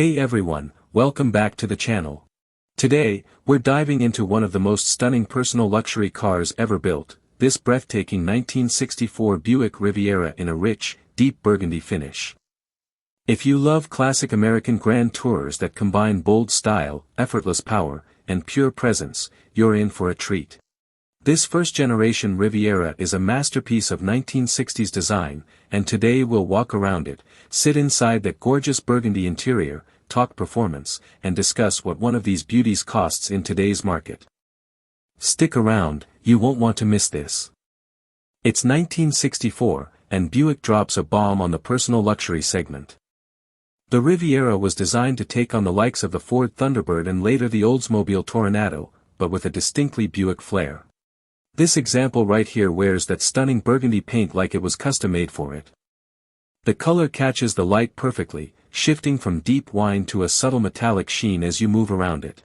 Hey everyone, welcome back to the channel. Today, we're diving into one of the most stunning personal luxury cars ever built, this breathtaking 1964 Buick Riviera in a rich, deep burgundy finish. If you love classic American Grand Tours that combine bold style, effortless power, and pure presence, you're in for a treat. This first-generation Riviera is a masterpiece of 1960s design, and today we'll walk around it, sit inside that gorgeous burgundy interior, talk performance, and discuss what one of these beauties costs in today's market. Stick around, you won't want to miss this. It's 1964, and Buick drops a bomb on the personal luxury segment. The Riviera was designed to take on the likes of the Ford Thunderbird and later the Oldsmobile Toronado, but with a distinctly Buick flair. This example right here wears that stunning burgundy paint like it was custom-made for it. The color catches the light perfectly, shifting from deep wine to a subtle metallic sheen as you move around it.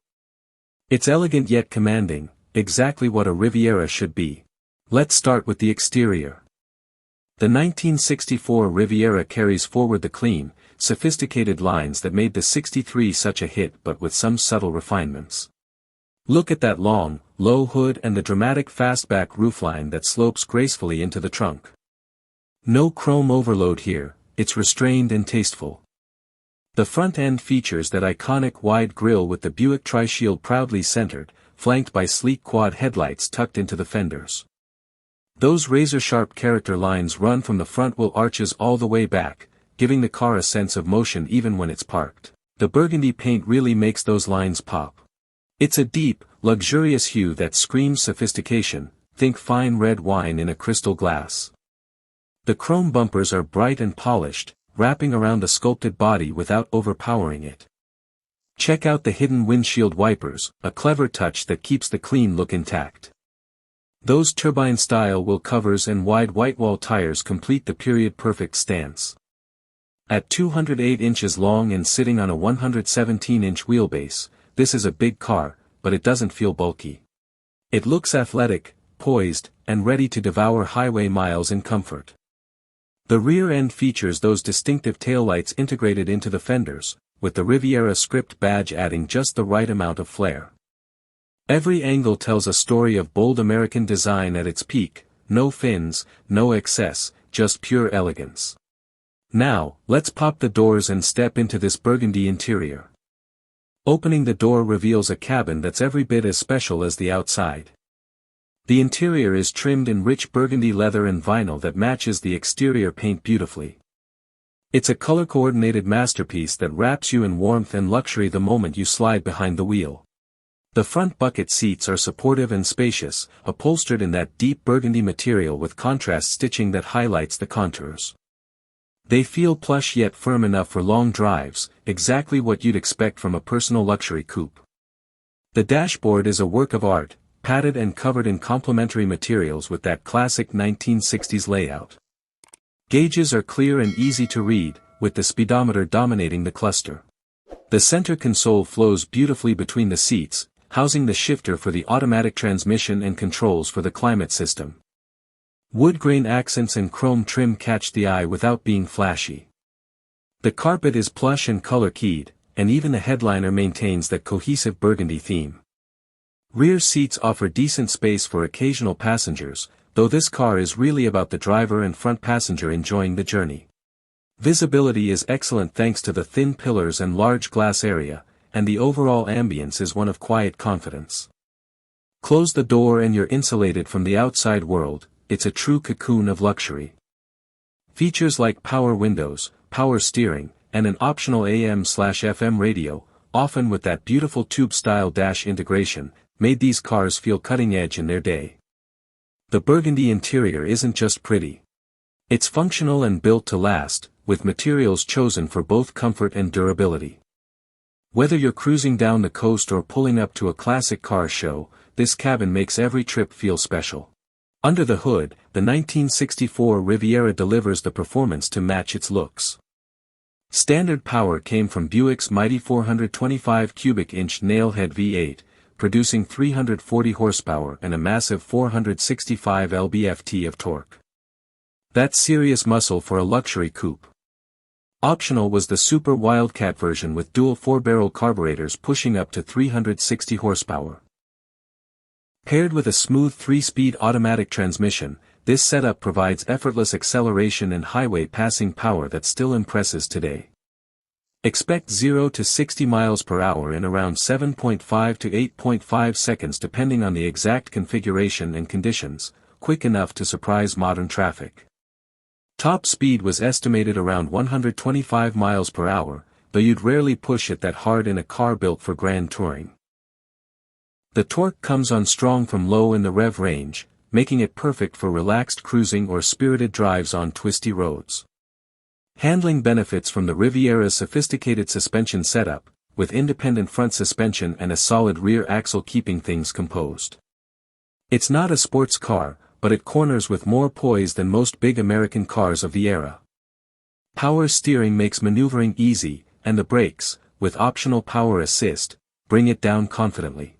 It's elegant yet commanding, exactly what a Riviera should be. Let's start with the exterior. The 1964 Riviera carries forward the clean, sophisticated lines that made the 63 such a hit, but with some subtle refinements. Look at that long, low hood and the dramatic fastback roofline that slopes gracefully into the trunk. No chrome overload here, it's restrained and tasteful. The front end features that iconic wide grille with the Buick Tri-Shield proudly centered, flanked by sleek quad headlights tucked into the fenders. Those razor-sharp character lines run from the front wheel arches all the way back, giving the car a sense of motion even when it's parked. The burgundy paint really makes those lines pop. It's a deep, luxurious hue that screams sophistication, think fine red wine in a crystal glass. The chrome bumpers are bright and polished, wrapping around the sculpted body without overpowering it. Check out the hidden windshield wipers, a clever touch that keeps the clean look intact. Those turbine-style wheel covers and wide whitewall tires complete the period-perfect stance. At 208 inches long and sitting on a 117-inch wheelbase, this is a big car, but it doesn't feel bulky. It looks athletic, poised, and ready to devour highway miles in comfort. The rear end features those distinctive taillights integrated into the fenders, with the Riviera script badge adding just the right amount of flair. Every angle tells a story of bold American design at its peak, no fins, no excess, just pure elegance. Now, let's pop the doors and step into this burgundy interior. Opening the door reveals a cabin that's every bit as special as the outside. The interior is trimmed in rich burgundy leather and vinyl that matches the exterior paint beautifully. It's a color-coordinated masterpiece that wraps you in warmth and luxury the moment you slide behind the wheel. The front bucket seats are supportive and spacious, upholstered in that deep burgundy material with contrast stitching that highlights the contours. They feel plush yet firm enough for long drives, exactly what you'd expect from a personal luxury coupe. The dashboard is a work of art, padded and covered in complementary materials with that classic 1960s layout. Gauges are clear and easy to read, with the speedometer dominating the cluster. The center console flows beautifully between the seats, housing the shifter for the automatic transmission and controls for the climate system. Wood grain accents and chrome trim catch the eye without being flashy. The carpet is plush and color-keyed, and even the headliner maintains that cohesive burgundy theme. Rear seats offer decent space for occasional passengers, though this car is really about the driver and front passenger enjoying the journey. Visibility is excellent thanks to the thin pillars and large glass area, and the overall ambience is one of quiet confidence. Close the door and you're insulated from the outside world. It's a true cocoon of luxury. Features like power windows, power steering, and an optional AM/FM radio, often with that beautiful tube-style dash integration, made these cars feel cutting-edge in their day. The burgundy interior isn't just pretty. It's functional and built to last, with materials chosen for both comfort and durability. Whether you're cruising down the coast or pulling up to a classic car show, this cabin makes every trip feel special. Under the hood, the 1964 Riviera delivers the performance to match its looks. Standard power came from Buick's mighty 425 cubic inch nailhead V8, producing 340 horsepower and a massive 465 lb-ft of torque. That's serious muscle for a luxury coupe. Optional was the Super Wildcat version with dual 4-barrel carburetors pushing up to 360 horsepower. Paired with a smooth 3-speed automatic transmission, this setup provides effortless acceleration and highway passing power that still impresses today. Expect 0 to 60 miles per hour in around 7.5 to 8.5 seconds depending on the exact configuration and conditions, quick enough to surprise modern traffic. Top speed was estimated around 125 miles per hour, though you'd rarely push it that hard in a car built for grand touring. The torque comes on strong from low in the rev range, making it perfect for relaxed cruising or spirited drives on twisty roads. Handling benefits from the Riviera's sophisticated suspension setup, with independent front suspension and a solid rear axle keeping things composed. It's not a sports car, but it corners with more poise than most big American cars of the era. Power steering makes maneuvering easy, and the brakes, with optional power assist, bring it down confidently.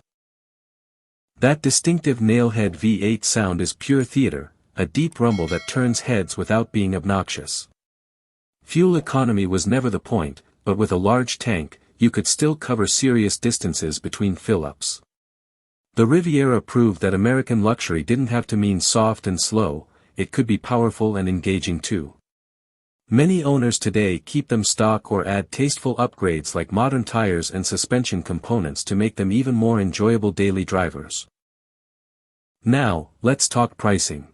That distinctive nailhead V8 sound is pure theater, a deep rumble that turns heads without being obnoxious. Fuel economy was never the point, but with a large tank, you could still cover serious distances between fill-ups. The Riviera proved that American luxury didn't have to mean soft and slow, it could be powerful and engaging too. Many owners today keep them stock or add tasteful upgrades like modern tires and suspension components to make them even more enjoyable daily drivers. Now, let's talk pricing.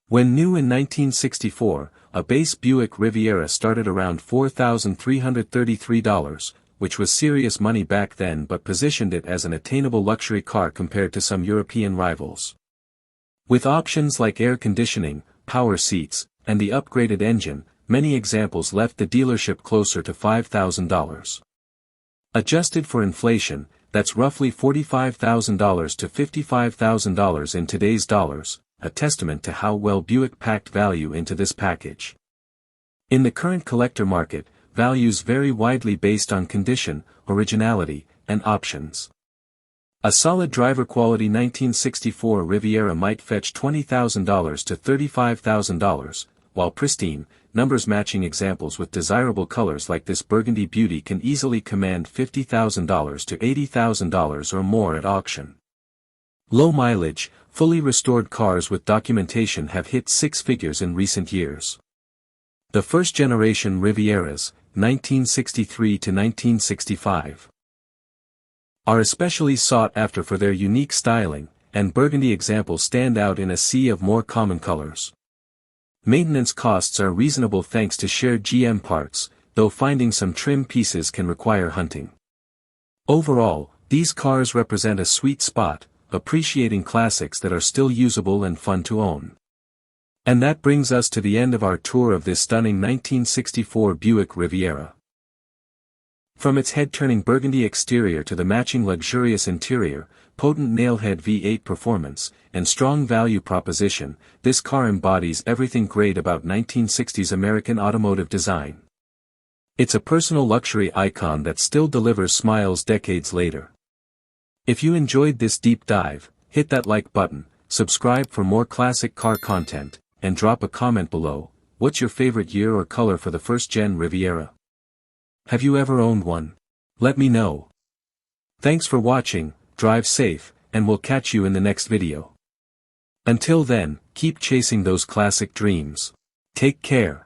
When new in 1964, a base Buick Riviera started around $4,333, which was serious money back then but positioned it as an attainable luxury car compared to some European rivals. With options like air conditioning, power seats, and the upgraded engine, many examples left the dealership closer to $5,000. Adjusted for inflation, that's roughly $45,000 to $55,000 in today's dollars, a testament to how well Buick packed value into this package. In the current collector market, values vary widely based on condition, originality, and options. A solid driver quality 1964 Riviera might fetch $20,000 to $35,000, while pristine, numbers-matching examples with desirable colors like this burgundy beauty can easily command $50,000 to $80,000 or more at auction. Low mileage, fully restored cars with documentation have hit six figures in recent years. The first-generation Rivieras, 1963 to 1965, are especially sought after for their unique styling, and burgundy examples stand out in a sea of more common colors. Maintenance costs are reasonable thanks to shared GM parts, though finding some trim pieces can require hunting. Overall, these cars represent a sweet spot, appreciating classics that are still usable and fun to own. And that brings us to the end of our tour of this stunning 1964 Buick Riviera. From its head-turning burgundy exterior to the matching luxurious interior, potent nailhead V8 performance, and strong value proposition, this car embodies everything great about 1960s American automotive design. It's a personal luxury icon that still delivers smiles decades later. If you enjoyed this deep dive, hit that like button, subscribe for more classic car content, and drop a comment below. What's your favorite year or color for the first-gen Riviera? Have you ever owned one? Let me know. Thanks for watching, drive safe, and we'll catch you in the next video. Until then, keep chasing those classic dreams. Take care.